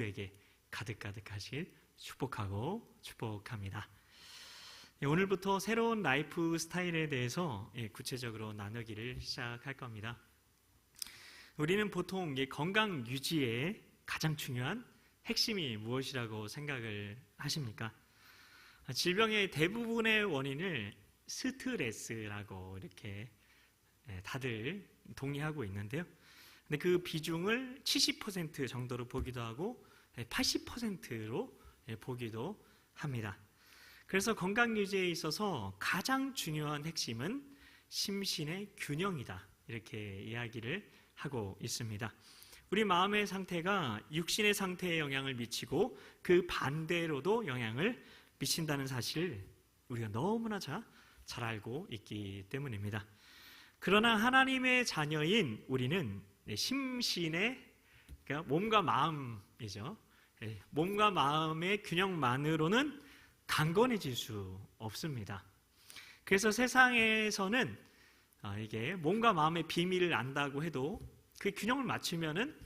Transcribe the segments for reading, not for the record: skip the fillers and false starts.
에게 가득가득하실 축복합니다. 오늘부터 새로운 라이프 스타일에 대해서 구체적으로 나누기를 시작할 겁니다. 우리는 보통 건강 유지의 가장 중요한 핵심이 무엇이라고 생각을 하십니까? 질병의 대부분의 원인을 스트레스라고 이렇게 다들 동의하고 있는데요. 근데 그 비중을 70% 정도로 보기도 하고 80%로 보기도 합니다. 그래서 건강 유지에 있어서 가장 중요한 핵심은 심신의 균형이다, 이렇게 이야기를 하고 있습니다. 우리 마음의 상태가 육신의 상태에 영향을 미치고 그 반대로도 영향을 미친다는 사실을 우리가 너무나 잘 알고 있기 때문입니다. 그러나 하나님의 자녀인 우리는 심신의, 그러니까 몸과 마음이죠. 몸과 마음의 균형만으로는 강건해질 수 없습니다. 그래서 세상에서는 이게 몸과 마음의 비밀을 안다고 해도 그 균형을 맞추면은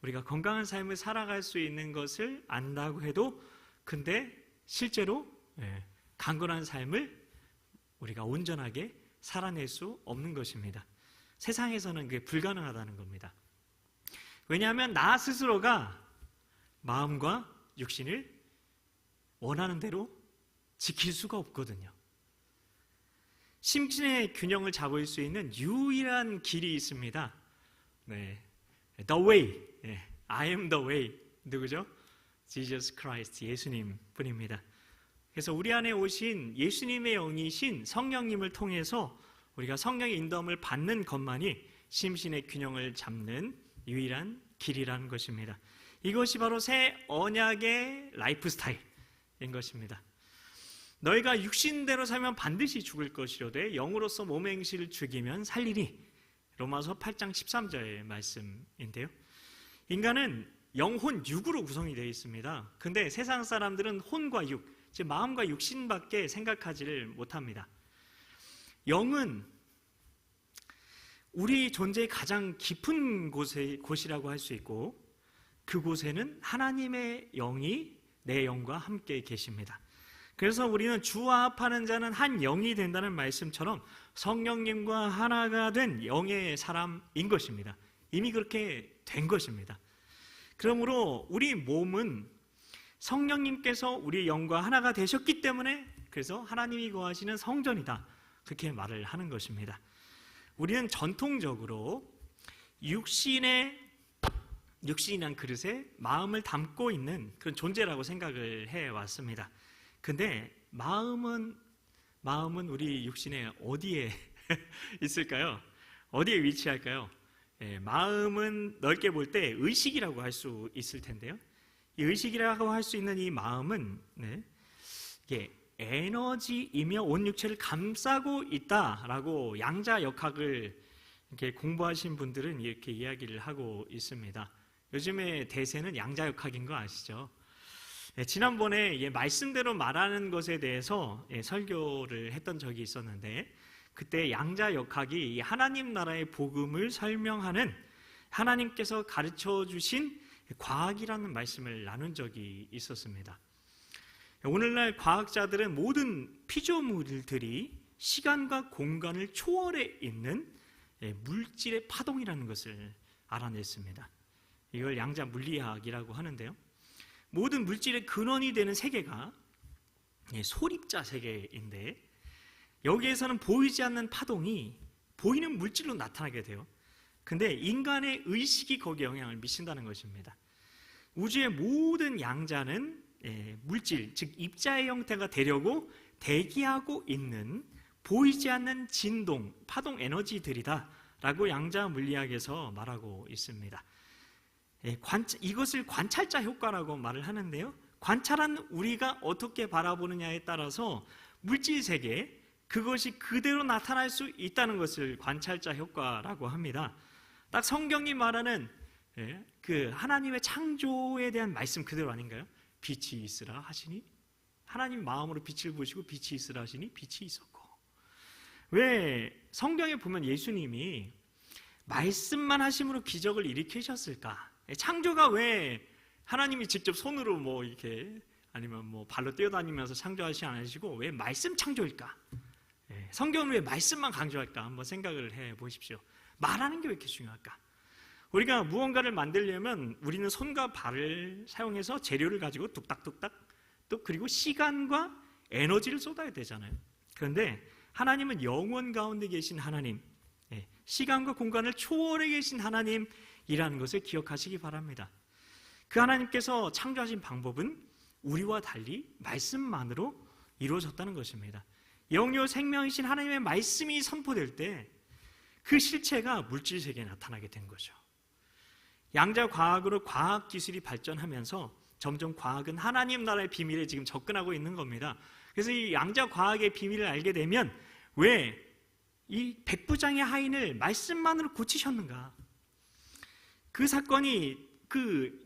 우리가 건강한 삶을 살아갈 수 있는 것을 안다고 해도, 근데 실제로 강건한 삶을 우리가 온전하게 살아낼 수 없는 것입니다. 세상에서는 그게 불가능하다는 겁니다. 왜냐하면 나 스스로가 마음과 육신을 원하는 대로 지킬 수가 없거든요. 심신의 균형을 잡을 수 있는 유일한 길이 있습니다. The way, I am the way. 누구죠? Jesus Christ, 예수님 뿐입니다. 그래서 우리 안에 오신 예수님의 영이신 성령님을 통해서 우리가 성령의 인도함을 받는 것만이 심신의 균형을 잡는 유일한 길이라는 것입니다. 이것이 바로 새 언약의 라이프 스타일인 것입니다. 너희가 육신대로 살면 반드시 죽을 것이로되 영으로서 몸의 행실을 죽이면 살리리. 로마서 8장 13절의 말씀인데요. 인간은 영혼 육으로 구성이 되어 있습니다. 근데 세상 사람들은 혼과 육, 즉 마음과 육신밖에 생각하지를 못합니다. 영은 우리 존재의 가장 깊은 곳이라고 할 수 있고, 그곳에는 하나님의 영이 내 영과 함께 계십니다. 그래서 우리는 주와 합하는 자는 한 영이 된다는 말씀처럼 성령님과 하나가 된 영의 사람인 것입니다. 이미 그렇게 된 것입니다. 그러므로 우리 몸은 성령님께서 우리 영과 하나가 되셨기 때문에, 그래서 하나님이 거하시는 성전이다, 그렇게 말을 하는 것입니다. 우리는 전통적으로 육신이란 그릇에 마음을 담고 있는 그런 존재라고 생각을 해왔습니다. 근데 마음은 우리 육신의 어디에 있을까요? 어디에 위치할까요? 마음은 넓게 볼 때 의식이라고 할 수 있을 텐데요. 이 의식이라고 할 수 있는 이 마음은 이게 에너지이며 온 육체를 감싸고 있다라고 양자역학을 이렇게 공부하신 분들은 이렇게 이야기를 하고 있습니다. 요즘에 대세는 양자역학인 거 아시죠? 지난번에 말씀대로 말하는 것에 대해서 설교를 했던 적이 있었는데, 그때 양자역학이 하나님 나라의 복음을 설명하는 하나님께서 가르쳐 주신 과학이라는 말씀을 나눈 적이 있었습니다. 오늘날 과학자들은 모든 피조물들이 시간과 공간을 초월해 있는 물질의 파동이라는 것을 알아냈습니다. 이걸 양자 물리학이라고 하는데요. 모든 물질의 근원이 되는 세계가 소립자 세계인데, 여기에서는 보이지 않는 파동이 보이는 물질로 나타나게 돼요. 근데 인간의 의식이 거기에 영향을 미친다는 것입니다. 우주의 모든 양자는 물질, 즉 입자의 형태가 되려고 대기하고 있는 보이지 않는 진동, 파동 에너지들이다 라고 양자 물리학에서 말하고 있습니다. 이것을 관찰자 효과라고 말을 하는데요. 관찰한 우리가 어떻게 바라보느냐에 따라서 물질 세계, 그것이 그대로 나타날 수 있다는 것을 관찰자 효과라고 합니다. 딱 성경이 말하는 그 하나님의 창조에 대한 말씀 그대로 아닌가요? 빛이 있으라 하시니, 하나님 마음으로 빛을 보시고 빛이 있으라 하시니 빛이 있었고. 왜 성경에 보면 예수님이 말씀만 하심으로 기적을 일으키셨을까? 창조가 왜 하나님이 직접 손으로 뭐 이렇게 아니면 뭐 발로 뛰어다니면서 창조하지 않으시고 왜 말씀 창조일까? 성경은 왜 말씀만 강조할까? 한번 생각을 해 보십시오. 말하는 게 왜 이렇게 중요할까? 우리가 무언가를 만들려면 우리는 손과 발을 사용해서 재료를 가지고 뚝딱뚝딱 또 그리고 시간과 에너지를 쏟아야 되잖아요. 그런데 하나님은 영원 가운데 계신 하나님, 시간과 공간을 초월해 계신 하나님이라는 것을 기억하시기 바랍니다. 그 하나님께서 창조하신 방법은 우리와 달리 말씀만으로 이루어졌다는 것입니다. 영요 생명이신 하나님의 말씀이 선포될 때 그 실체가 물질 세계에 나타나게 된 거죠. 양자 과학으로 과학 기술이 발전하면서 점점 과학은 하나님 나라의 비밀에 지금 접근하고 있는 겁니다. 그래서 이 양자 과학의 비밀을 알게 되면 왜 이 백부장의 하인을 말씀만으로 고치셨는가? 그 사건이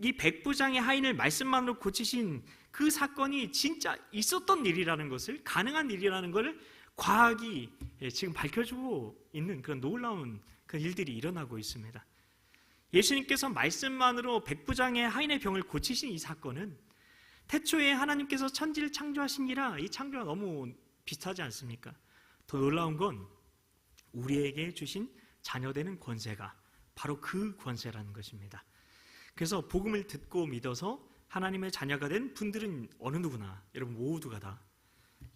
이 백부장의 하인을 말씀만으로 고치신 그 사건이 진짜 있었던 일이라는 것을, 가능한 일이라는 것을 과학이 지금 밝혀주고 있는 그런 놀라운 그 일들이 일어나고 있습니다. 예수님께서 말씀만으로 백부장의 하인의 병을 고치신 이 사건은 태초에 하나님께서 천지를 창조하시니라 이 창조와 너무 비슷하지 않습니까? 더 놀라운 건 우리에게 주신 자녀되는 권세가 바로 그 권세라는 것입니다. 그래서 복음을 듣고 믿어서 하나님의 자녀가 된 분들은 어느 누구나, 여러분 모두가 다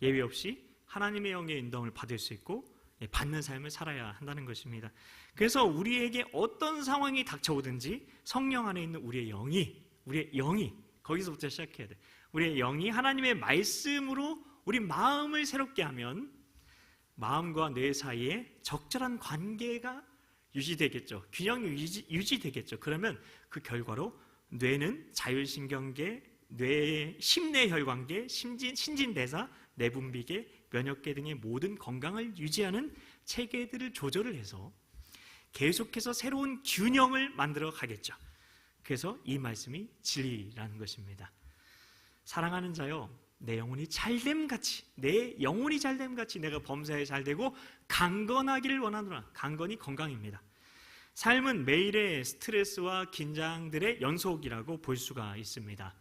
예외 없이 하나님의 영의 인도함을 받을 수 있고 받는 삶을 살아야 한다는 것입니다. 그래서 우리에게 어떤 상황이 닥쳐오든지 성령 안에 있는 우리의 영이 거기서부터 시작해야 돼. 우리의 영이 하나님의 말씀으로 우리 마음을 새롭게 하면 마음과 뇌 사이에 적절한 관계가 유지되겠죠. 균형이 유지되겠죠. 그러면 그 결과로 뇌는 자율신경계, 뇌의 심내혈관계, 신진대사, 내분비계, 면역계 등의 모든 건강을 유지하는 체계들을 조절을 해서 계속해서 새로운 균형을 만들어 가겠죠. 그래서 이 말씀이 진리라는 것입니다. 사랑하는 자여, 내 영혼이 잘됨같이 내가 범사에 잘되고 강건하기를 원하노라. 강건이 건강입니다. 삶은 매일의 스트레스와 긴장들의 연속이라고 볼 수가 있습니다.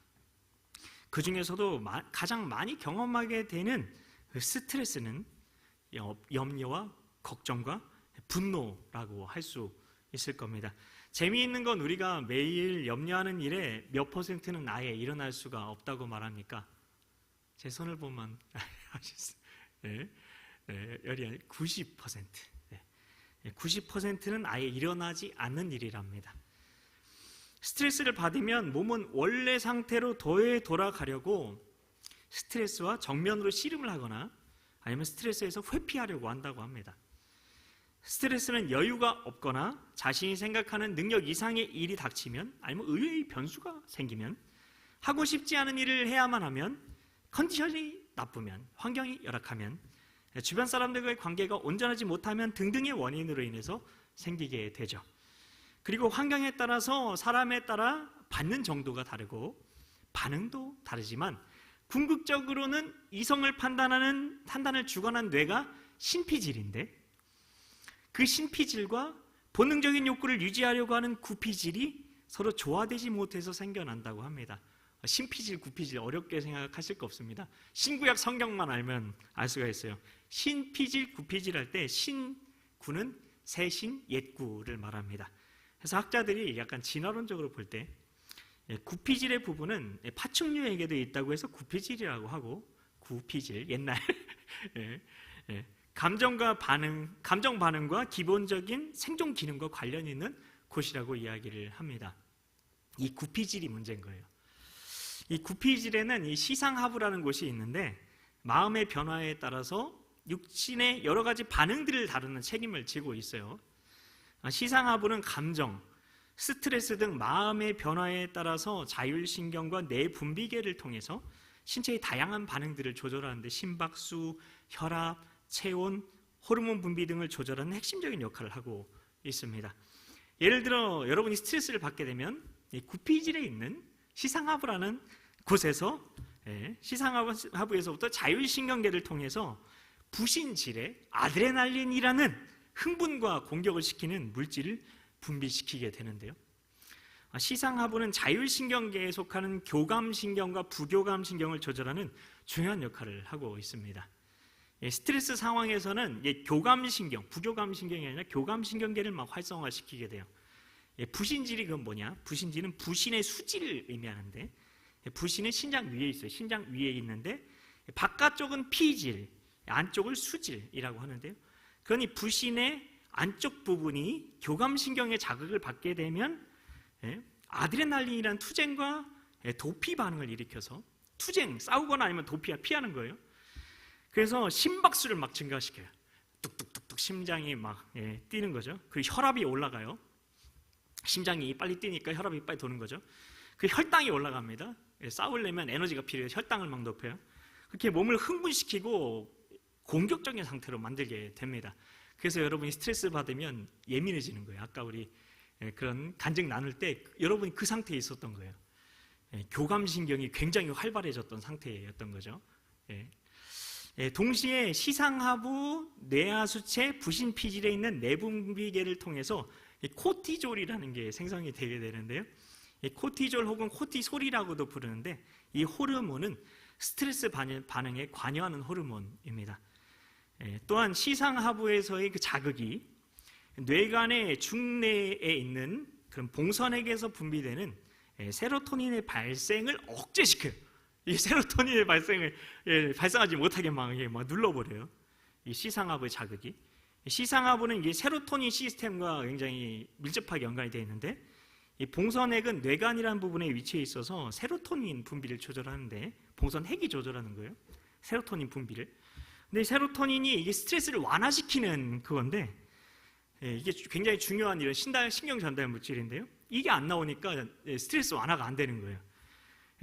그 중에서도 가장 많이 경험하게 되는 스트레스는 염려와 걱정과 분노라고 할 수 있을 겁니다. 재미있는 건 우리가 매일 염려하는 일에 몇 %는 아예 일어날 수가 없다고 말합니까? 제 손을 보면 아시겠어요? 90%. 90%는 아예 일어나지 않는 일이랍니다. 스트레스를 받으면 몸은 원래 상태로 돌아가려고 스트레스와 정면으로 씨름을 하거나 아니면 스트레스에서 회피하려고 한다고 합니다. 스트레스는 여유가 없거나 자신이 생각하는 능력 이상의 일이 닥치면 아니면 의외의 변수가 생기면 하고 싶지 않은 일을 해야만 하면 컨디션이 나쁘면 환경이 열악하면 주변 사람들과의 관계가 온전하지 못하면 등등의 원인으로 인해서 생기게 되죠. 그리고 환경에 따라서 사람에 따라 받는 정도가 다르고 반응도 다르지만 궁극적으로는 이성을 판단을 주관한 뇌가 신피질인데 그 신피질과 본능적인 욕구를 유지하려고 하는 구피질이 서로 조화되지 못해서 생겨난다고 합니다. 신피질, 구피질 어렵게 생각하실 거 없습니다. 신구약 성경만 알면 알 수가 있어요. 신피질, 구피질 할 때 신구는 새신, 옛구를 말합니다. 그래서 학자들이 약간 진화론적으로 볼 때 구피질의 부분은 파충류에게도 있다고 해서 구피질이라고 하고 구피질, 옛날 감정 반응과 기본적인 생존 기능과 관련 있는 곳이라고 이야기를 합니다. 이 구피질이 문제인 거예요. 이 구피질에는 이 시상하부라는 곳이 있는데 마음의 변화에 따라서 육신의 여러 가지 반응들을 다루는 책임을 지고 있어요. 시상하부는 감정, 스트레스 등 마음의 변화에 따라서 자율신경과 내분비계를 통해서 신체의 다양한 반응들을 조절하는데 심박수, 혈압, 체온, 호르몬 분비 등을 조절하는 핵심적인 역할을 하고 있습니다. 예를 들어 여러분이 스트레스를 받게 되면 이 구피질에 있는 시상하부라는 곳에서 시상하부에서부터 자율신경계를 통해서 부신질의 아드레날린이라는 흥분과 공격을 시키는 물질을 분비시키게 되는데요. 시상하부는 자율신경계에 속하는 교감신경과 부교감신경을 조절하는 중요한 역할을 하고 있습니다. 스트레스 상황에서는 교감신경, 부교감신경이 아니라 교감신경계를 막 활성화시키게 돼요. 부신질이 그건 뭐냐? 부신질은 부신의 수질을 의미하는데, 부신은 신장 위에 있어요. 신장 위에 있는데 바깥쪽은 피질, 안쪽을 수질이라고 하는데요. 그러니 부신의 안쪽 부분이 교감신경의 자극을 받게 되면 아드레날린이라는 투쟁과 도피 반응을 일으켜서, 투쟁, 싸우거나 아니면 도피야 피하는 거예요. 그래서 심박수를 막 증가시켜요. 뚝뚝뚝뚝 심장이 막 뛰는 거죠. 그리고 혈압이 올라가요. 심장이 빨리 뛰니까 혈압이 빨리 도는 거죠. 그 혈당이 올라갑니다. 싸우려면 에너지가 필요해서 혈당을 막 높여요. 그렇게 몸을 흥분시키고 공격적인 상태로 만들게 됩니다. 그래서 여러분이 스트레스 받으면 예민해지는 거예요. 아까 우리 그런 간증 나눌 때 여러분이 그 상태에 있었던 거예요. 교감신경이 굉장히 활발해졌던 상태였던 거죠. 동시에 시상하부, 뇌하수체, 부신피질에 있는 내분비계를 통해서 코티졸이라는 게 생성이 되게 되는데요. 코티졸 혹은 코티솔이라고도 부르는데, 이 호르몬은 스트레스 반응에 관여하는 호르몬입니다. 또한 시상하부에서의 그 자극이 뇌간의 중뇌에 있는 그런 봉선액에서 분비되는 세로토닌의 발생을 억제시켜요. 이 세로토닌의 발생을 발생하지 못하게 막 눌러버려요. 이 시상하부의 자극이. 시상하부는 이 세로토닌 시스템과 굉장히 밀접하게 연관이 되어 있는데, 이 봉선액은 뇌간이라는 부분에 위치해 있어서 세로토닌 분비를 조절하는데, 봉선핵이 조절하는 거예요. 세로토닌 분비를. 근데 세로토닌이 이게 스트레스를 완화시키는 그건데, 이게 굉장히 중요한 이런 신경 전달 물질인데요. 이게 안 나오니까 스트레스 완화가 안 되는 거예요.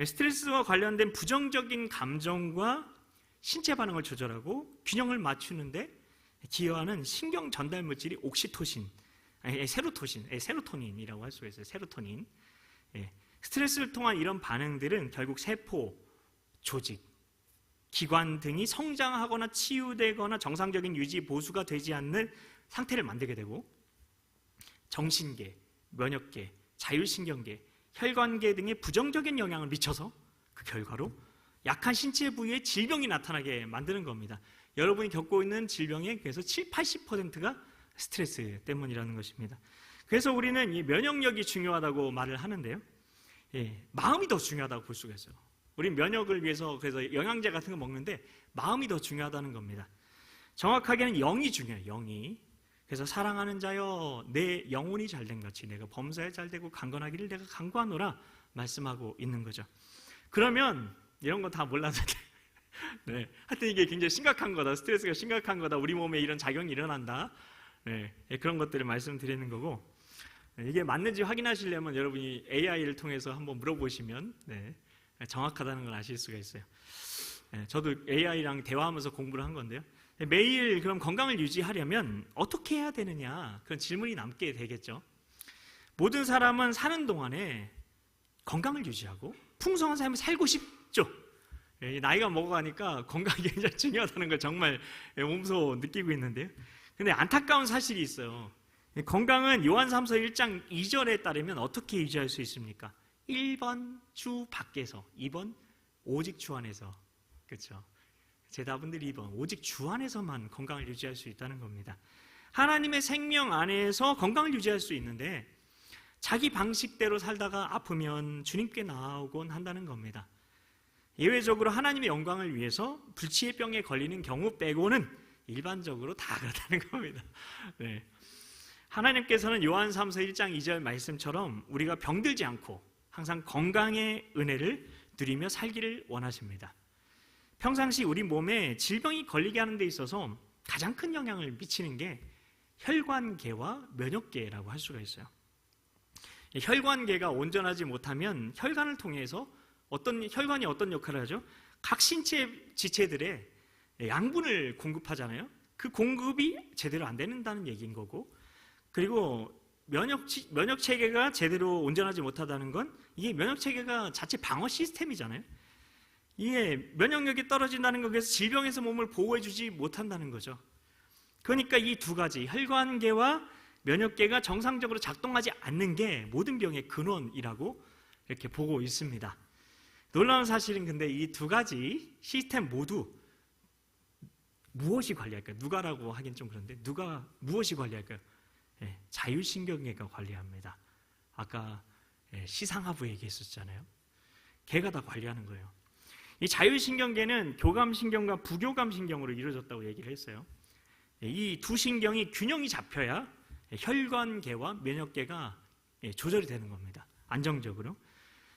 스트레스와 관련된 부정적인 감정과 신체 반응을 조절하고 균형을 맞추는데 기여하는 신경 전달 물질이 옥시토신, 세로토닌이라고 할 수가 있어요. 세로토닌. 스트레스를 통한 이런 반응들은 결국 세포, 조직, 기관 등이 성장하거나 치유되거나 정상적인 유지 보수가 되지 않는 상태를 만들게 되고, 정신계, 면역계, 자율신경계, 혈관계 등에 부정적인 영향을 미쳐서 그 결과로 약한 신체 부위에 질병이 나타나게 만드는 겁니다. 여러분이 겪고 있는 질병의 그래서 80%가 스트레스 때문이라는 것입니다. 그래서 우리는 이 면역력이 중요하다고 말을 하는데요. 마음이 더 중요하다고 볼 수가 있어요. 우리 면역을 위해서 그래서 영양제 같은 거 먹는데 마음이 더 중요하다는 겁니다. 정확하게는 영이 중요해요. 영이. 그래서 사랑하는 자여 내 영혼이 잘된 같이 내가 범사에 잘되고 강건하기를 내가 간구하노라 말씀하고 있는 거죠. 그러면 이런 거 다 몰라도 네, 하여튼 이게 굉장히 심각한 거다. 스트레스가 심각한 거다. 우리 몸에 이런 작용이 일어난다. 네, 그런 것들을 말씀드리는 거고, 이게 맞는지 확인하시려면 여러분이 AI를 통해서 한번 물어보시면 정확하다는 걸 아실 수가 있어요. 저도 AI랑 대화하면서 공부를 한 건데요. 매일 그럼 건강을 유지하려면 어떻게 해야 되느냐, 그런 질문이 남게 되겠죠. 모든 사람은 사는 동안에 건강을 유지하고 풍성한 삶을 살고 싶죠. 나이가 먹어가니까 건강이 굉장히 중요하다는 걸 정말 몸소 느끼고 있는데요. 근데 안타까운 사실이 있어요. 건강은 요한삼서 1장 2절에 따르면 어떻게 유지할 수 있습니까? 1번 주 밖에서, 2번 오직 주 안에서. 그렇죠? 제 답은 2번 오직 주 안에서만 건강을 유지할 수 있다는 겁니다. 하나님의 생명 안에서 건강을 유지할 수 있는데 자기 방식대로 살다가 아프면 주님께 나아오곤 한다는 겁니다. 예외적으로 하나님의 영광을 위해서 불치의 병에 걸리는 경우 빼고는 일반적으로 다 그렇다는 겁니다. 네. 하나님께서는 요한삼서 1장 2절 말씀처럼 우리가 병들지 않고 항상 건강의 은혜를 누리며 살기를 원하십니다. 평상시 우리 몸에 질병이 걸리게 하는 데 있어서 가장 큰 영향을 미치는 게 혈관계와 면역계라고 할 수가 있어요. 혈관계가 온전하지 못하면 혈관을 통해서 혈관이 어떤 역할을 하죠? 각 신체 지체들의 양분을 공급하잖아요. 그 공급이 제대로 안 된다는 얘기인 거고, 그리고 면역체계가 제대로 온전하지 못하다는 건 이게 면역체계가 자체 방어 시스템이잖아요. 이게 면역력이 떨어진다는 것, 그래서 질병에서 몸을 보호해주지 못한다는 거죠. 그러니까 이 두 가지, 혈관계와 면역계가 정상적으로 작동하지 않는 게 모든 병의 근원이라고 이렇게 보고 있습니다. 놀라운 사실은 근데 이 두 가지 시스템 모두 무엇이 관리할까요? 누가라고 하긴 좀 그런데 누가 무엇이 관리할까요? 자율신경계가 관리합니다. 아까 시상하부 얘기했었잖아요. 걔가 다 관리하는 거예요. 이 자율신경계는 교감신경과 부교감신경으로 이루어졌다고 얘기를 했어요. 이 두 신경이 균형이 잡혀야 혈관계와 면역계가 조절이 되는 겁니다. 안정적으로.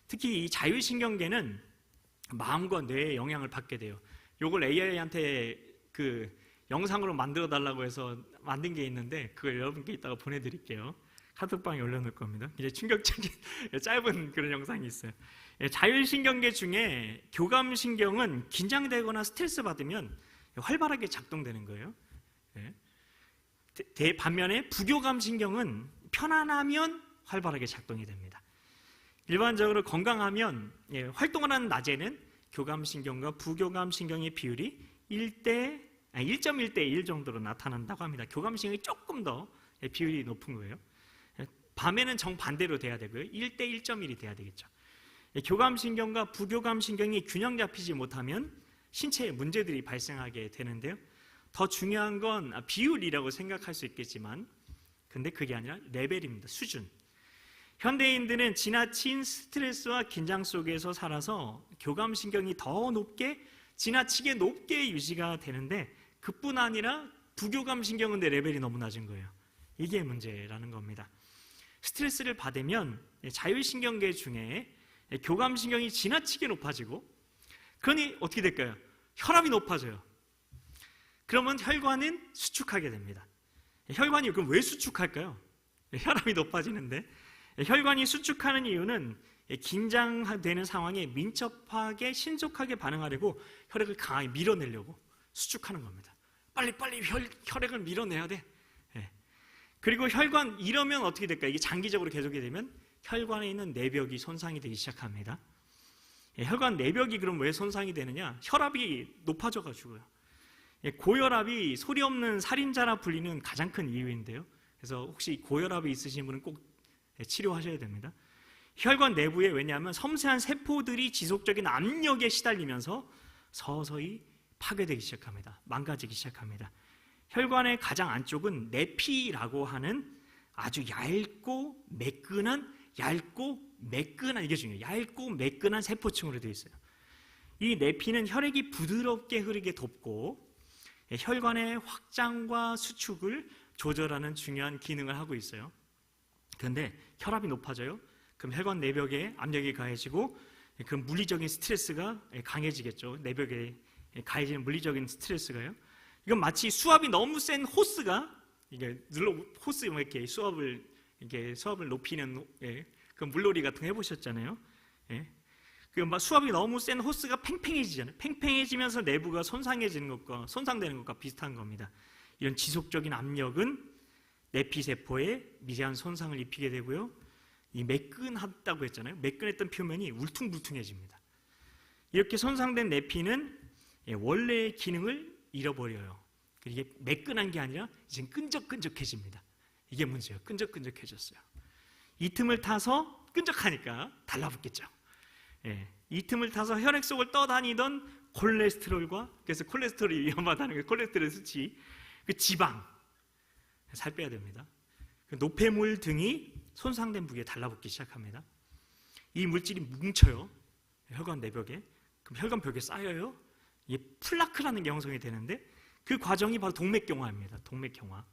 특히 이 자율신경계는 마음과 뇌에 영향을 받게 돼요. 요걸 AI한테 그 영상으로 만들어 달라고 해서 만든 게 있는데 그걸 여러분께 이따가 보내드릴게요. 카톡방에 올려놓을 겁니다. 굉장히 충격적인 짧은 그런 영상이 있어요. 자율신경계 중에 교감신경은 긴장되거나 스트레스 받으면 활발하게 작동되는 거예요. 반면에 부교감신경은 편안하면 활발하게 작동이 됩니다. 일반적으로 건강하면 활동을 하는 낮에는 교감신경과 부교감신경의 비율이 1.1대 1 정도로 나타난다고 합니다. 교감신경이 조금 더 비율이 높은 거예요. 밤에는 정반대로 돼야 되고요. 1대 1.1이 돼야 되겠죠. 교감신경과 부교감신경이 균형 잡히지 못하면 신체에 문제들이 발생하게 되는데요. 더 중요한 건 비율이라고 생각할 수 있겠지만 근데 그게 아니라 레벨입니다. 수준. 현대인들은 지나친 스트레스와 긴장 속에서 살아서 교감신경이 더 높게 지나치게 높게 유지가 되는데 그뿐 아니라 부교감신경은 내 레벨이 너무 낮은 거예요. 이게 문제라는 겁니다. 스트레스를 받으면 자율신경계 중에 교감신경이 지나치게 높아지고 그러니 어떻게 될까요? 혈압이 높아져요. 그러면 혈관은 수축하게 됩니다. 혈관이 그럼 왜 수축할까요? 혈압이 높아지는데 혈관이 수축하는 이유는 긴장되는 상황에 민첩하게 신속하게 반응하려고 혈액을 강하게 밀어내려고 수축하는 겁니다. 빨리빨리 혈액을 밀어내야 돼. 그리고 혈관 이러면 어떻게 될까요? 이게 장기적으로 계속이 되면 혈관에 있는 내벽이 손상이 되기 시작합니다. 혈관 내벽이 그럼 왜 손상이 되느냐? 혈압이 높아져가지고요. 고혈압이 소리 없는 살인자라 불리는 가장 큰 이유인데요. 그래서 혹시 고혈압이 있으신 분은 꼭 치료하셔야 됩니다. 혈관 내부에 왜냐하면 섬세한 세포들이 지속적인 압력에 시달리면서 서서히 파괴되기 시작합니다. 망가지기 시작합니다. 혈관의 가장 안쪽은 내피라고 하는 아주 얇고 매끈한 이게 중요해요. 얇고 매끈한 세포층으로 되어 있어요. 이 내피는 혈액이 부드럽게 흐르게 돕고 혈관의 확장과 수축을 조절하는 중요한 기능을 하고 있어요. 그런데 혈압이 높아져요. 그럼 혈관 내벽에 압력이 가해지고 그 물리적인 스트레스가 강해지겠죠. 내벽에 가해지는 물리적인 스트레스가요. 이건 마치 수압이 너무 센 호스가 호스 이렇게 수압을 높이는 그 물놀이 같은 거 해보셨잖아요. 그 수압이 너무 센 호스가 팽팽해지잖아요. 팽팽해지면서 내부가 손상되는 것과 비슷한 겁니다. 이런 지속적인 압력은 내피세포에 미세한 손상을 입히게 되고요. 이 매끈하다고 했잖아요. 매끈했던 표면이 울퉁불퉁해집니다. 이렇게 손상된 내피는 원래의 기능을 잃어버려요. 이게 매끈한 게 아니라 이제 끈적끈적해집니다. 이게 문제예요. 끈적끈적해졌어요. 이 틈을 타서 끈적하니까 달라붙겠죠. 이 틈을 타서 혈액 속을 떠다니던 콜레스테롤과 그래서 콜레스테롤이 위험하다는 거예요. 콜레스테롤 수치, 그 지방, 살 빼야 됩니다. 그 노폐물 등이 손상된 부위에 달라붙기 시작합니다. 이 물질이 뭉쳐요. 혈관 내벽에. 그럼 혈관 벽에 쌓여요. 이게 플라크라는 게 형성이 되는데 그 과정이 바로 동맥경화입니다. 동맥경화.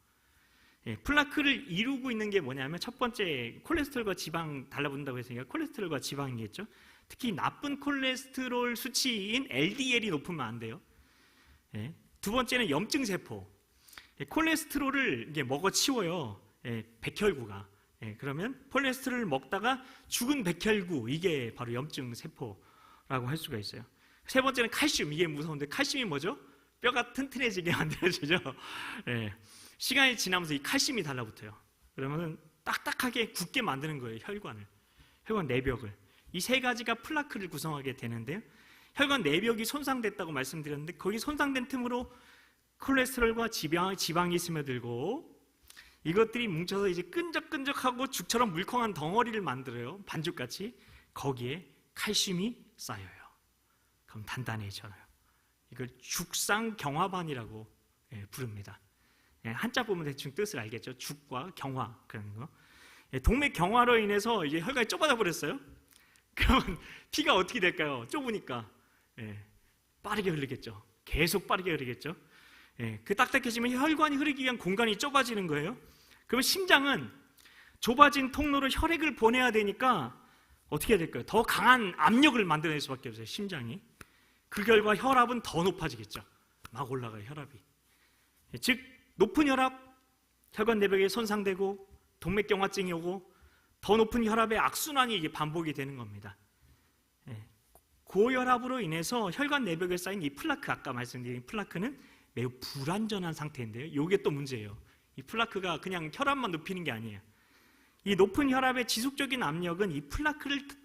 플라크를 이루고 있는 게 뭐냐면 첫 번째 콜레스테롤과 지방 달라붙는다고 했으니까 콜레스테롤과 지방이겠죠. 특히 나쁜 콜레스테롤 수치인 LDL이 높으면 안 돼요. 두 번째는 염증세포. 콜레스테롤을 이게 먹어치워요. 백혈구가. 그러면 콜레스테롤을 먹다가 죽은 백혈구, 이게 바로 염증세포라고 할 수가 있어요. 세 번째는 칼슘. 이게 무서운데 칼슘이 뭐죠? 뼈가 튼튼해지게 만들어주죠. 시간이 지나면서 이 칼슘이 달라붙어요. 그러면 딱딱하게 굳게 만드는 거예요. 혈관 내벽을. 이 세 가지가 플라크를 구성하게 되는데요. 혈관 내벽이 손상됐다고 말씀드렸는데 거기 손상된 틈으로 콜레스테롤과 지방이 스며들고 이것들이 뭉쳐서 이제 끈적끈적하고 죽처럼 물컹한 덩어리를 만들어요. 반죽같이. 거기에 칼슘이 쌓여요. 그럼 단단해져요. 이걸 죽상경화반이라고 부릅니다. 한자 보면 대충 뜻을 알겠죠. 죽과 경화 그런 거. 동맥경화로 인해서 이제 혈관이 좁아져 버렸어요. 그러면 피가 어떻게 될까요? 좁으니까 빠르게 흐르겠죠. 계속 빠르게 흐르겠죠. 그 딱딱해지면 혈관이 흐르기 위한 공간이 좁아지는 거예요. 그러면 심장은 좁아진 통로로 혈액을 보내야 되니까 어떻게 해야 될까요? 더 강한 압력을 만들어낼 수밖에 없어요. 심장이. 그 결과 혈압은 더 높아지겠죠. 막 올라가요. 혈압이. 즉 높은 혈압, 혈관 내벽에 손상되고 동맥경화증이 오고 더 높은 혈압의 악순환이 이게 반복이 되는 겁니다. 고혈압으로 인해서 혈관 내벽에 쌓인 이 플라크, 아까 말씀드린 플라크는 매우 불완전한 상태인데요. 이게 또 문제예요. 이 플라크가 그냥 혈압만 높이는 게 아니에요. 이 높은 혈압의 지속적인 압력은 이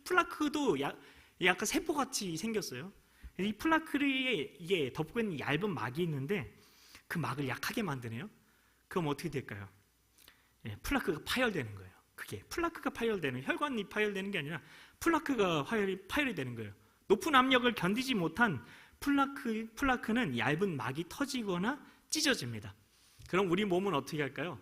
플라크도 약간 세포같이 생겼어요. 이 플라크에 이게 덮고 있는 얇은 막이 있는데 그 막을 약하게 만드네요. 그럼 어떻게 될까요? 플라크가 파열되는 거예요. 그게 플라크가 파열되는, 혈관이 파열되는 게 아니라 플라크가 파열이 되는 거예요. 높은 압력을 견디지 못한 플라크는 얇은 막이 터지거나 찢어집니다. 그럼 우리 몸은 어떻게 할까요?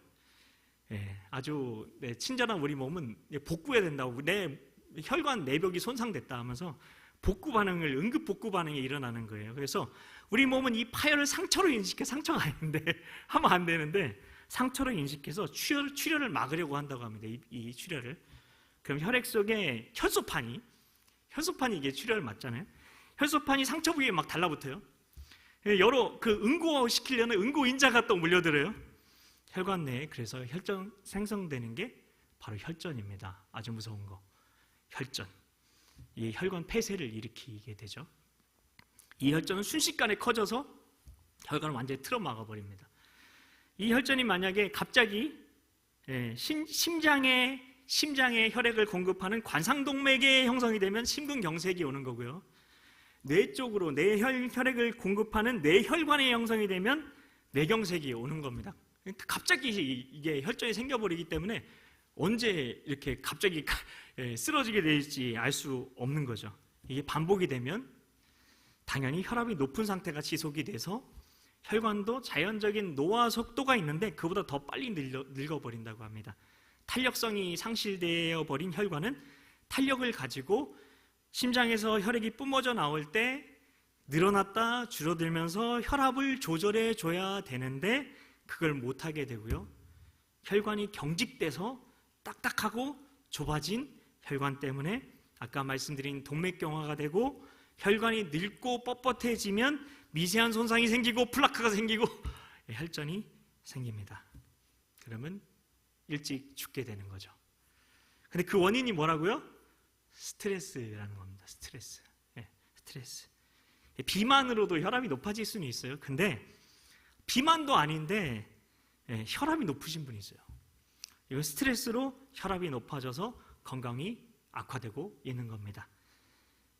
아주 친절한 우리 몸은 복구해야 된다고, 내 혈관 내벽이 손상됐다 하면서 복구 반응을, 응급 복구 반응이 일어나는 거예요. 그래서 우리 몸은 이 파열을 상처로 인식해, 상처가 아닌데 하면 안 되는데 상처로 인식해서 출혈을 막으려고 한다고 합니다. 이 출혈을. 그럼 혈액 속에 혈소판이 이게 출혈을 막잖아요. 혈소판이 상처 부위에 막 달라붙어요. 여러 응고시키려는 응고인자가 또 물려들어요. 혈관 내에. 그래서 혈전 생성되는 게 바로 혈전입니다. 아주 무서운 거. 혈전. 이 혈관 폐쇄를 일으키게 되죠. 이 혈전은 순식간에 커져서 혈관을 완전히 틀어막아 버립니다. 이 혈전이 만약에 갑자기 심장에 혈액을 공급하는 관상동맥에 형성이 되면 심근경색이 오는 거고요. 뇌 쪽으로 혈액을 공급하는 뇌혈관에 형성이 되면 뇌경색이 오는 겁니다. 갑자기 이게 혈전이 생겨버리기 때문에 언제 이렇게 갑자기 쓰러지게 될지 알 수 없는 거죠. 이게 반복이 되면 당연히 혈압이 높은 상태가 지속이 돼서 혈관도 자연적인 노화 속도가 있는데 그보다 더 빨리 늙어버린다고 합니다. 탄력성이 상실되어 버린 혈관은 탄력을 가지고 심장에서 혈액이 뿜어져 나올 때 늘어났다 줄어들면서 혈압을 조절해 줘야 되는데 그걸 못하게 되고요. 혈관이 경직돼서 딱딱하고 좁아진 혈관 때문에 아까 말씀드린 동맥경화가 되고 혈관이 늙고 뻣뻣해지면 미세한 손상이 생기고 플라크가 생기고 혈전이 생깁니다. 그러면 일찍 죽게 되는 거죠. 근데 그 원인이 뭐라고요? 스트레스라는 겁니다. 스트레스. 비만으로도 혈압이 높아질 수는 있어요. 근데 비만도 아닌데 혈압이 높으신 분이 있어요. 이거 스트레스로 혈압이 높아져서 건강이 악화되고 있는 겁니다.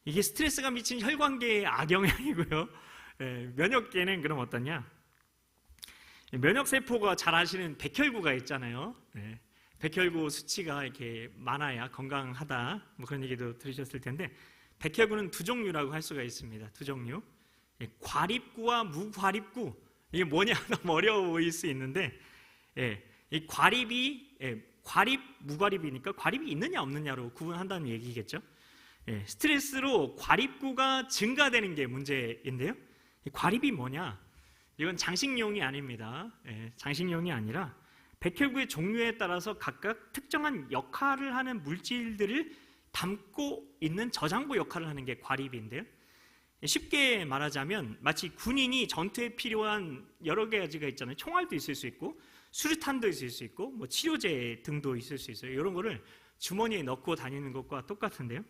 이게 스트레스가 미친 혈관계의 악영향이고요. 면역계는 그럼 어떠냐? 면역세포가 잘 아시는 백혈구가 있잖아요. 백혈구 수치가 이렇게 많아야 건강하다, 뭐 그런 얘기도 들으셨을 텐데, 백혈구는 두 종류라고 할 수가 있습니다. 두 종류. 과립구와 무과립구. 이게 뭐냐 너무 어려워 보일 수 있는데, 이 과립이 과립, 무과립이니까 과립이 있느냐 없느냐로 구분한다는 얘기겠죠. 스트레스로 과립구가 증가되는 게 문제인데요. 이 과립이 뭐냐? 이건 장식용이 아닙니다. 장식용이 아니라 백혈구의 종류에 따라서 각각 특정한 역할을 하는 물질들을 담고 있는 저장고 역할을 하는 게 과립인데요. 쉽게 말하자면 마치 군인이 전투에 필요한 여러 가지가 있잖아요. 총알도 있을 수 있고 수류탄도 있을 수 있고 뭐 치료제 등도 있을 수 있어요. 이런 거를 주머니에 넣고 다니는 것과 똑같은데요.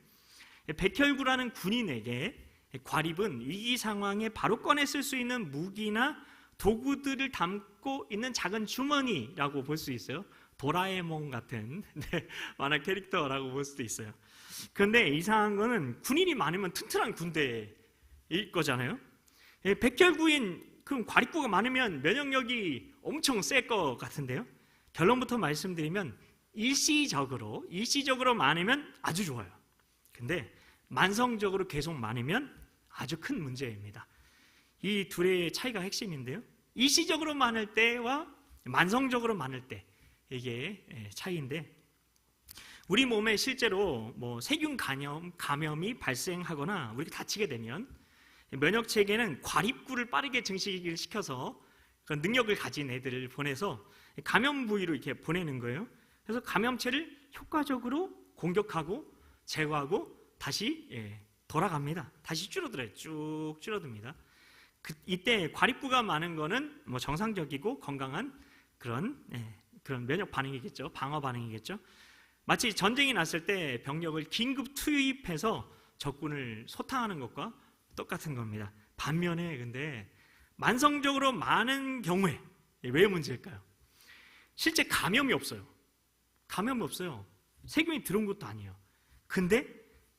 백혈구라는 군인에게 과립은 위기 상황에 바로 꺼내 쓸 수 있는 무기나 도구들을 담고 있는 작은 주머니라고 볼 수 있어요. 도라에몽 같은 만화 캐릭터라고 볼 수도 있어요. 그런데 이상한 거는 군인이 많으면 튼튼한 군대일 거잖아요. 백혈구인 그럼 과립구가 많으면 면역력이 엄청 셀 것 같은데요. 결론부터 말씀드리면 일시적으로 많으면 아주 좋아요. 근데 만성적으로 계속 많으면 아주 큰 문제입니다. 이 둘의 차이가 핵심인데요. 일시적으로 많을 때와 만성적으로 많을 때, 이게 차이인데, 우리 몸에 실제로 세균 감염이 발생하거나 우리가 다치게 되면 면역 체계는 과립구를 빠르게 증식을 시켜서 그런 능력을 가진 애들을 보내서 감염 부위로 이렇게 보내는 거예요. 그래서 감염체를 효과적으로 공격하고 제거하고 다시 돌아갑니다. 다시 줄어들어요. 쭉 줄어듭니다. 이때 과립구가 많은 거는 정상적이고 건강한 그런 면역 반응이겠죠. 방어 반응이겠죠. 마치 전쟁이 났을 때 병력을 긴급 투입해서 적군을 소탕하는 것과 똑같은 겁니다. 반면에 근데 만성적으로 많은 경우에 왜 문제일까요? 실제 감염이 없어요. 세균이 들어온 것도 아니에요. 근데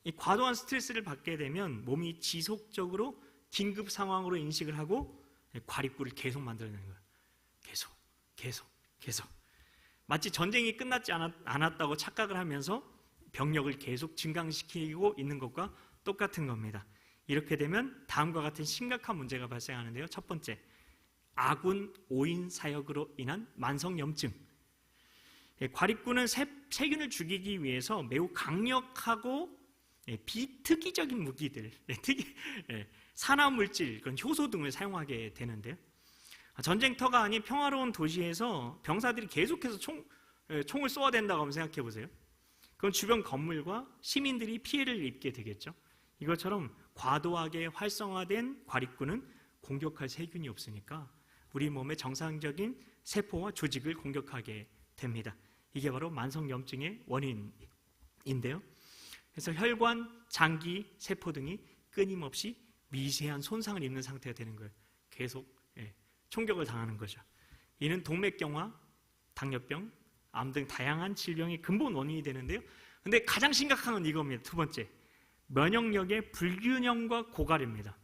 이 과도한 스트레스를 받게 되면 몸이 지속적으로 긴급 상황으로 인식을 하고 과립구를 계속 만들어내는 거예요. 계속. 마치 전쟁이 끝났지 않았다고 착각을 하면서 병력을 계속 증강시키고 있는 것과 똑같은 겁니다. 이렇게 되면 다음과 같은 심각한 문제가 발생하는데요. 첫 번째, 아군 오인 사역으로 인한 만성염증. 과립구는 세균을 죽이기 위해서 매우 강력하고 비특이적인 무기들, 산화물질, 그런 효소 등을 사용하게 되는데요. 전쟁터가 아닌 평화로운 도시에서 병사들이 계속해서 총을 쏘아야 된다고 한번 생각해 보세요. 그럼 주변 건물과 시민들이 피해를 입게 되겠죠. 이것처럼 과도하게 활성화된 과립구는 공격할 세균이 없으니까 우리 몸의 정상적인 세포와 조직을 공격하게 됩니다. 이게 바로 만성염증의 원인인데요. 그래서 혈관, 장기, 세포 등이 끊임없이 미세한 손상을 입는 상태가 되는 거예요. 계속 총격을 당하는 거죠. 이는 동맥경화, 당뇨병, 암 등 다양한 질병의 근본 원인이 되는데요. 근데 가장 심각한 건 이겁니다. 두 번째, 면역력의 불균형과 고갈입니다.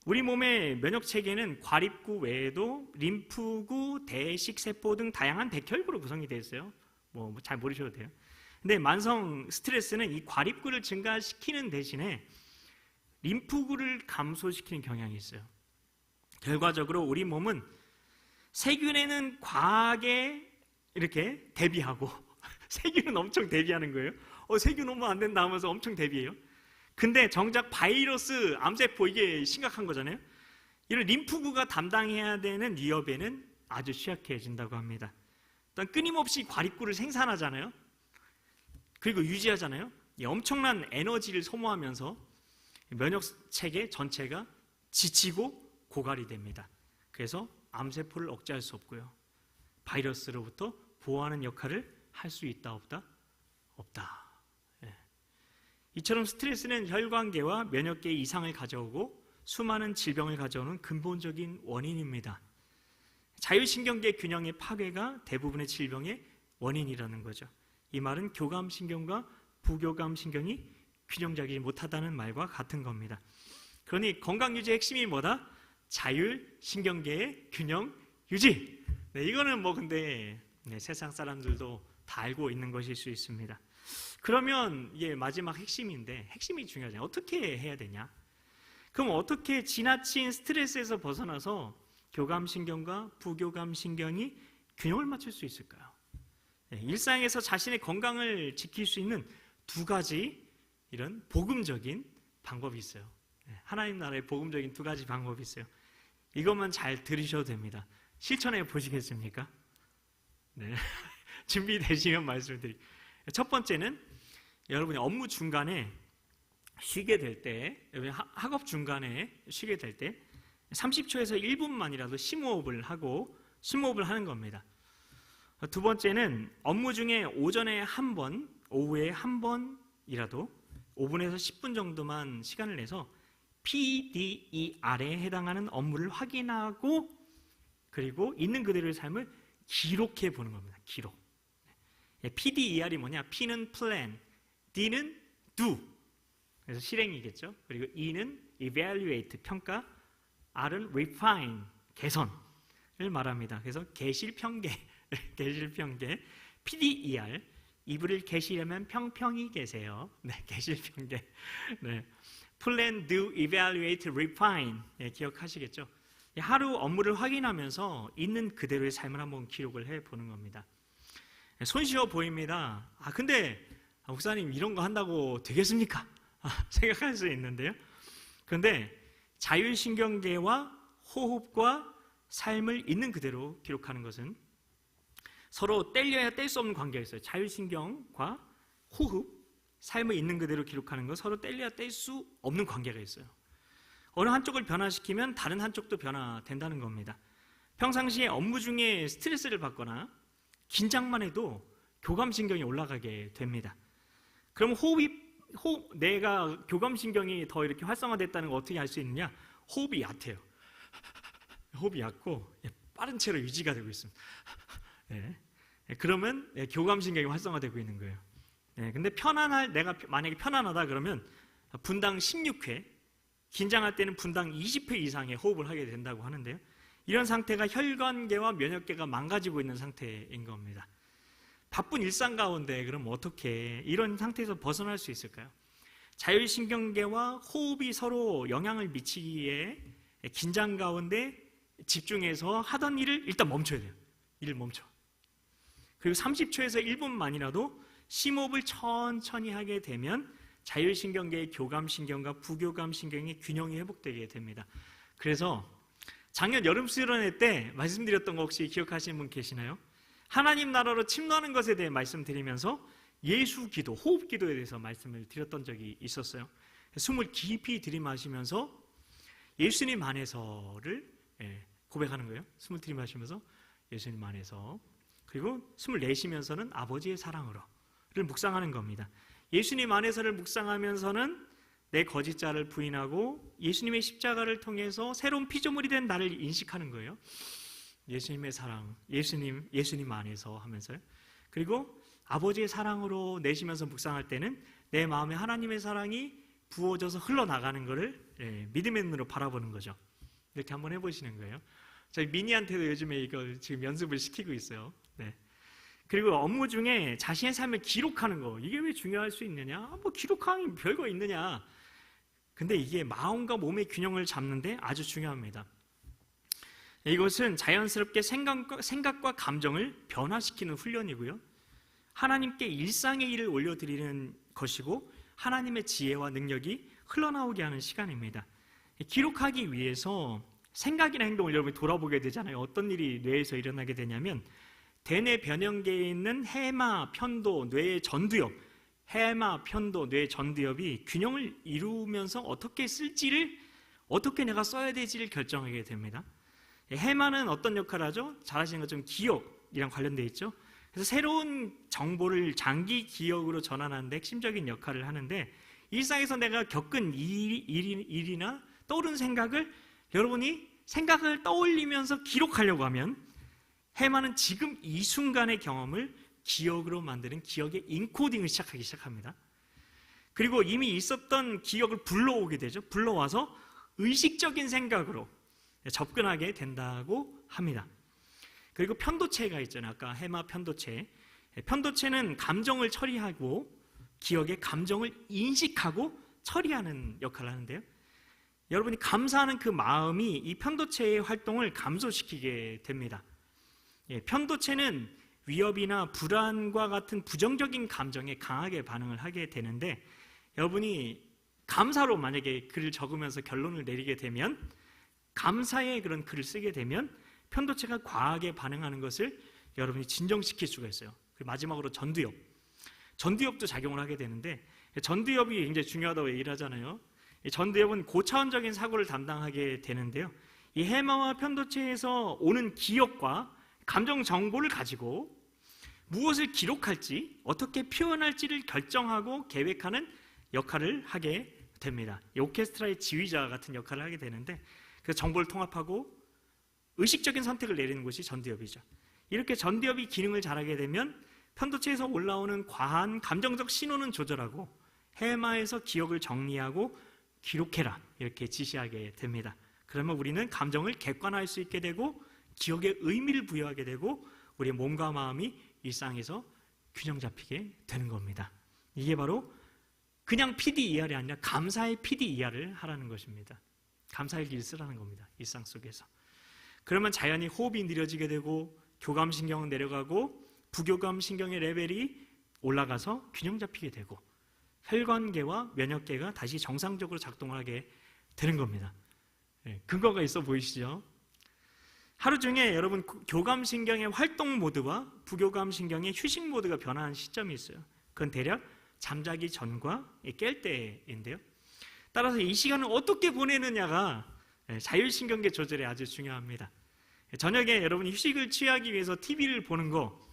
우리 몸의 면역체계는 과립구 외에도 림프구, 대식세포 등 다양한 백혈구로 구성이 되어 있어요. 잘 모르셔도 돼요. 근데 만성 스트레스는 이 과립구를 증가시키는 대신에 림프구를 감소시키는 경향이 있어요. 결과적으로 우리 몸은 세균에는 과하게 이렇게 대비하고 세균은 엄청 대비하는 거예요. 세균 오면 안 된다 하면서 엄청 대비해요. 근데 정작 바이러스, 암세포, 이게 심각한 거잖아요. 이런 림프구가 담당해야 되는 위협에는 아주 취약해진다고 합니다. 일단 끊임없이 과립구를 생산하잖아요. 그리고 유지하잖아요. 엄청난 에너지를 소모하면서 면역체계 전체가 지치고 고갈이 됩니다. 그래서 암세포를 억제할 수 없고요. 바이러스로부터 보호하는 역할을 할 수 있다 없다? 없다. 이처럼 스트레스는 혈관계와 면역계에 이상을 가져오고 수많은 질병을 가져오는 근본적인 원인입니다. 자율신경계 균형의 파괴가 대부분의 질병의 원인이라는 거죠. 이 말은 교감신경과 부교감신경이 균형 잡지 못하다는 말과 같은 겁니다. 그러니 건강유지의 핵심이 뭐다? 자율신경계의 균형 유지. 이거는 근데 세상 사람들도 다 알고 있는 것일 수 있습니다. 그러면 이게 마지막 핵심인데, 핵심이 중요하잖아요. 어떻게 해야 되냐? 그럼 어떻게 지나친 스트레스에서 벗어나서 교감신경과 부교감신경이 균형을 맞출 수 있을까요? 일상에서 자신의 건강을 지킬 수 있는 두 가지 이런 복음적인 방법이 있어요. 하나님 나라의 복음적인 두 가지 방법이 있어요. 이것만 잘 들으셔도 됩니다. 실천해 보시겠습니까? 네. 준비되시면 말씀드릴게요. 첫 번째는 여러분이 업무 중간에 쉬게 될 때, 학업 중간에 쉬게 될 때 30초에서 1분만이라도 심호흡을 하는 겁니다. 두 번째는 업무 중에 오전에 한 번, 오후에 한 번이라도 5분에서 10분 정도만 시간을 내서 PDER에 해당하는 업무를 확인하고 그리고 있는 그대로의 삶을 기록해 보는 겁니다. 기록. PDER이 뭐냐? P는 plan, D는 do. 그래서 실행이겠죠. 그리고 E는 evaluate, 평가, R은 refine, 개선을 말합니다. 그래서 개실평계 계실평계. PDER, 이불을 계시려면 평평히 계세요. 네, 계실평계. 네. Plan, do, evaluate, refine. 네, 기억하시겠죠? 하루 업무를 확인하면서 있는 그대로의 삶을 한번 기록을 해보는 겁니다. 손쉬워 보입니다. 근데 목사님 이런 거 한다고 되겠습니까? 생각할 수 있는데요. 그런데 자율신경계와 호흡과 삶을 있는 그대로 기록하는 것은 서로 뗄려야 뗄 수 없는 관계가 있어요. 자율신경과 호흡, 삶을 있는 그대로 기록하는 것, 서로 뗄려야 뗄 수 없는 관계가 있어요. 어느 한쪽을 변화시키면 다른 한쪽도 변화된다는 겁니다. 평상시에 업무 중에 스트레스를 받거나 긴장만 해도 교감신경이 올라가게 됩니다. 그럼 내가 교감신경이 더 이렇게 활성화됐다는 걸 어떻게 알 수 있느냐? 호흡이 얕아요. 호흡이 얕고 빠른 채로 유지가 되고 있습니다. 네. 그러면 교감신경이 활성화되고 있는 거예요. 근데 내가 만약에 편안하다 그러면 분당 16회, 긴장할 때는 분당 20회 이상의 호흡을 하게 된다고 하는데요. 이런 상태가 혈관계와 면역계가 망가지고 있는 상태인 겁니다. 바쁜 일상 가운데 그럼 어떻게 이런 상태에서 벗어날 수 있을까요? 자율신경계와 호흡이 서로 영향을 미치기에 긴장 가운데 집중해서 하던 일을 일단 멈춰야 돼요. 일을 멈춰. 그리고 30초에서 1분만이라도 심호흡을 천천히 하게 되면 자율신경계의 교감신경과 부교감신경의 균형이 회복되게 됩니다. 그래서 작년 여름 수련회 때 말씀드렸던 거 혹시 기억하시는 분 계시나요? 하나님 나라로 침노하는 것에 대해 말씀드리면서 예수기도, 호흡기도에 대해서 말씀을 드렸던 적이 있었어요. 숨을 깊이 들이마시면서 예수님 안에서를 고백하는 거예요. 숨을 들이마시면서 예수님 안에서, 그리고 숨을 내쉬면서는 아버지의 사랑으로를 묵상하는 겁니다. 예수님 안에서를 묵상하면서는 내 거짓자를 부인하고 예수님의 십자가를 통해서 새로운 피조물이 된 나를 인식하는 거예요. 예수님의 사랑, 예수님 안에서 하면서요. 그리고 아버지의 사랑으로 내쉬면서 묵상할 때는 내 마음에 하나님의 사랑이 부어져서 흘러나가는 것을 믿음의 눈으로 바라보는 거죠. 이렇게 한번 해보시는 거예요. 저희 미니한테도 요즘에 이걸 지금 연습을 시키고 있어요. 네. 그리고 업무 중에 자신의 삶을 기록하는 거, 이게 왜 중요할 수 있느냐? 뭐 기록하는 별거 있느냐? 근데 이게 마음과 몸의 균형을 잡는데 아주 중요합니다. 이것은 자연스럽게 생각과 감정을 변화시키는 훈련이고요. 하나님께 일상의 일을 올려드리는 것이고 하나님의 지혜와 능력이 흘러나오게 하는 시간입니다. 기록하기 위해서 생각이나 행동을 여러분이 돌아보게 되잖아요. 어떤 일이 뇌에서 일어나게 되냐면 대뇌 변형계에 있는 해마, 편도, 뇌의 전두엽, 해마, 편도, 뇌 전두엽이 균형을 이루면서 어떻게 쓸지를, 어떻게 내가 써야 될지를 결정하게 됩니다. 해마는 어떤 역할을 하죠? 잘 아시는 것처럼 기억이랑 관련되어 있죠. 그래서 새로운 정보를 장기 기억으로 전환하는 데 핵심적인 역할을 하는데, 일상에서 내가 겪은 일이나 떠오른 생각을 여러분이 생각을 떠올리면서 기록하려고 하면 해마는 지금 이 순간의 경험을 기억으로 만드는 기억의 인코딩을 시작하기 시작합니다. 그리고 이미 있었던 기억을 불러오게 되죠. 불러와서 의식적인 생각으로 접근하게 된다고 합니다. 그리고 편도체가 있잖아요. 아까 해마 편도체. 편도체는 감정을 처리하고 기억의 감정을 인식하고 처리하는 역할을 하는데요. 여러분이 감사하는 그 마음이 이 편도체의 활동을 감소시키게 됩니다. 편도체는 위협이나 불안과 같은 부정적인 감정에 강하게 반응을 하게 되는데, 여러분이 감사로 만약에 글을 적으면서 결론을 내리게 되면, 감사의 그런 글을 쓰게 되면 편도체가 과하게 반응하는 것을 여러분이 진정시킬 수가 있어요. 그리고 마지막으로 전두엽도 작용을 하게 되는데, 전두엽이 굉장히 중요하다고 얘기를 하잖아요. 전두엽은 고차원적인 사고를 담당하게 되는데요. 이 해마와 편도체에서 오는 기억과 감정 정보를 가지고 무엇을 기록할지, 어떻게 표현할지를 결정하고 계획하는 역할을 하게 됩니다. 이 오케스트라의 지휘자 같은 역할을 하게 되는데, 그래서 정보를 통합하고 의식적인 선택을 내리는 것이 전두엽이죠. 이렇게 전두엽이 기능을 잘하게 되면 편도체에서 올라오는 과한 감정적 신호는 조절하고 해마에서 기억을 정리하고 기록해라, 이렇게 지시하게 됩니다. 그러면 우리는 감정을 객관화할 수 있게 되고 기억에 의미를 부여하게 되고 우리의 몸과 마음이 일상에서 균형 잡히게 되는 겁니다. 이게 바로 그냥 PDER이 아니라 감사의 PDER을 하라는 것입니다. 감사의 길 쓰라는 겁니다. 일상 속에서. 그러면 자연히 호흡이 느려지게 되고 교감신경은 내려가고 부교감신경의 레벨이 올라가서 균형 잡히게 되고 혈관계와 면역계가 다시 정상적으로 작동하게 되는 겁니다. 근거가 있어 보이시죠? 하루 중에 여러분 교감신경의 활동 모드와 부교감신경의 휴식 모드가 변화한 시점이 있어요. 그건 대략 잠자기 전과 깰 때인데요. 따라서 이 시간을 어떻게 보내느냐가 자율신경계 조절에 아주 중요합니다. 저녁에 여러분이 휴식을 취하기 위해서 TV를 보는 거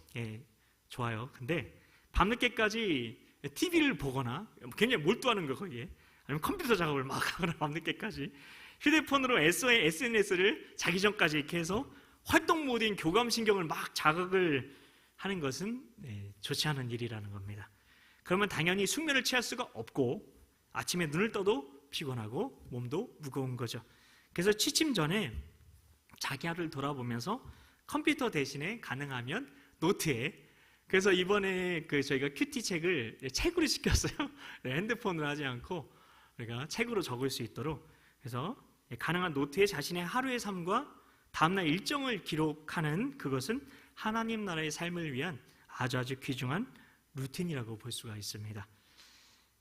좋아요. 근데 밤늦게까지 TV를 보거나 굉장히 몰두하는 거 거기에, 아니면 컴퓨터 작업을 막 하거나 밤늦게까지 휴대폰으로 SNS를 자기 전까지 이렇게 해서 활동 모드인 교감신경을 막 자극을 하는 것은 좋지 않은 일이라는 겁니다. 그러면 당연히 숙면을 취할 수가 없고 아침에 눈을 떠도 피곤하고 몸도 무거운 거죠. 그래서 취침 전에 자기 하루를 돌아보면서 컴퓨터 대신에 가능하면 노트에, 그래서 이번에 저희가 큐티 책을 책으로 시켰어요. 핸드폰으로 하지 않고 우리가 책으로 적을 수 있도록. 그래서 가능한 노트에 자신의 하루의 삶과 다음날 일정을 기록하는 그것은 하나님 나라의 삶을 위한 아주 귀중한 루틴이라고 볼 수가 있습니다.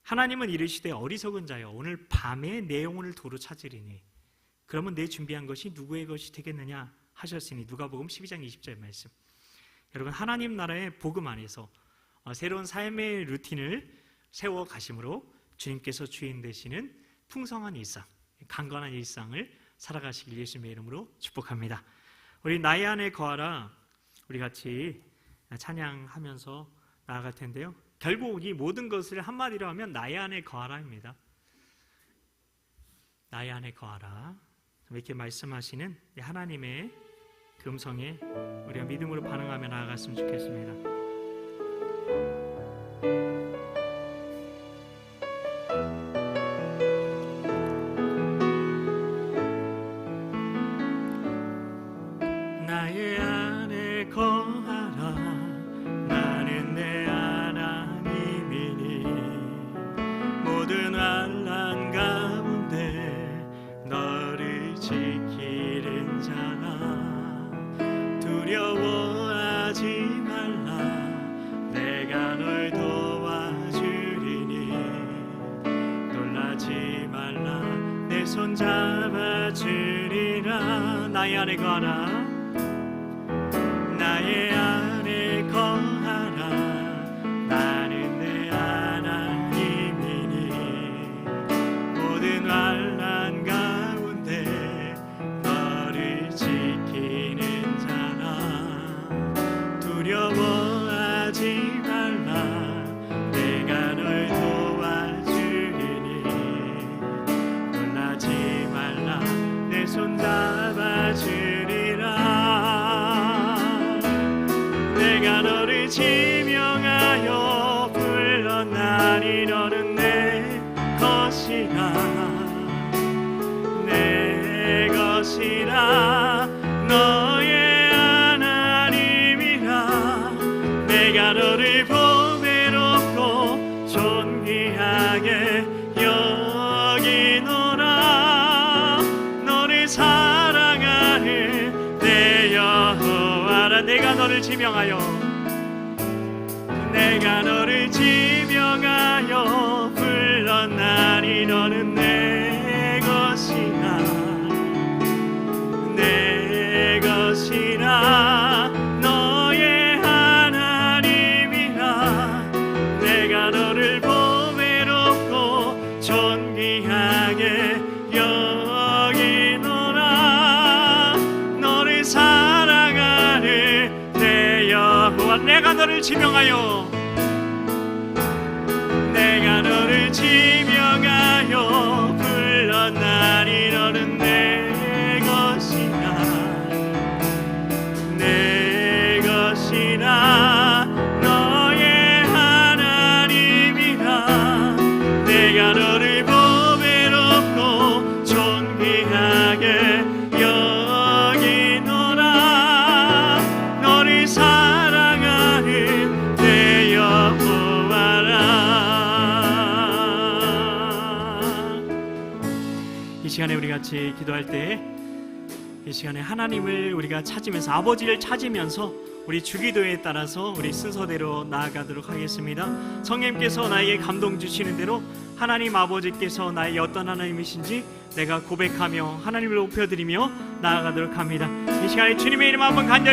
하나님은 이르시되 어리석은 자여 오늘 밤에 내 영혼을 도로 찾으리니 그러면 내 준비한 것이 누구의 것이 되겠느냐 하셨으니 누가복음 12장 20절 말씀. 여러분, 하나님 나라의 복음 안에서 새로운 삶의 루틴을 세워 가심으로 주님께서 주인 되시는 풍성한 일상, 강건한 일상을 살아가시길 예수님의 이름으로 축복합니다. 우리 나의 안에 거하라, 우리 같이 찬양하면서 나아갈 텐데요. 결국 이 모든 것을 한마디로 하면 나의 안에 거하라입니다. 나의 안에 거하라, 이렇게 말씀하시는 하나님의 그 음성에 우리가 믿음으로 반응하며 나아갔으면 좋겠습니다. 나의 안에 거하라, 나는 내 하나님이니 모든 환난 가운데 너를 지키는 자라. 두려워하지 말라, 내가 널 도와주리니 놀라지 말라, 내 손 잡아주리라. 나의 안에 거하라, 나의 안에 거하라, 나는 내 하나님이니 모든 환난 가운데 너를 지키는 자라. 두려워하지 말라, 내가 널 도와주리니 놀라지 말라, 내 손 잡아주리라. 내가 너를 지명하여 불렀나니 너는 내 것이라, 내 것이라, 너의 하나님이라. 내가 너를 보배롭고 존귀하게 여기노라. 너를 사랑하는 내 여호와라. 내가 너를 지명하여, 내가 너를 지명하여 불렀나니 너는 내 것이라, 내 것이라, 너의 하나님이라. 내가 너를 보배롭고 존귀하게 여기노라. 너를 사랑하는 내 여호와. 내가 너를 지명하여, 내가 너를 지명하여 불렀나니 너는 내 것이라, 내 것이라, 너의 하나님이라. 내가 너를 보배롭고 존귀하게 여기노라. 너를 이 시간에 우리 같이 기도할 때 이 시간에 하나님을 우리가 찾으면서, 아버지를 찾으면서 우리 주기도에 따라서 우리 순서대로 나아가도록 하겠습니다. 성령님께서 나에게 감동 주시는 대로 하나님 아버지께서 나에게 어떤 하나님이신지 내가 고백하며 하나님을 높여드리며 나아가도록 합니다. 이 시간에 주님의 이름 한번 간절히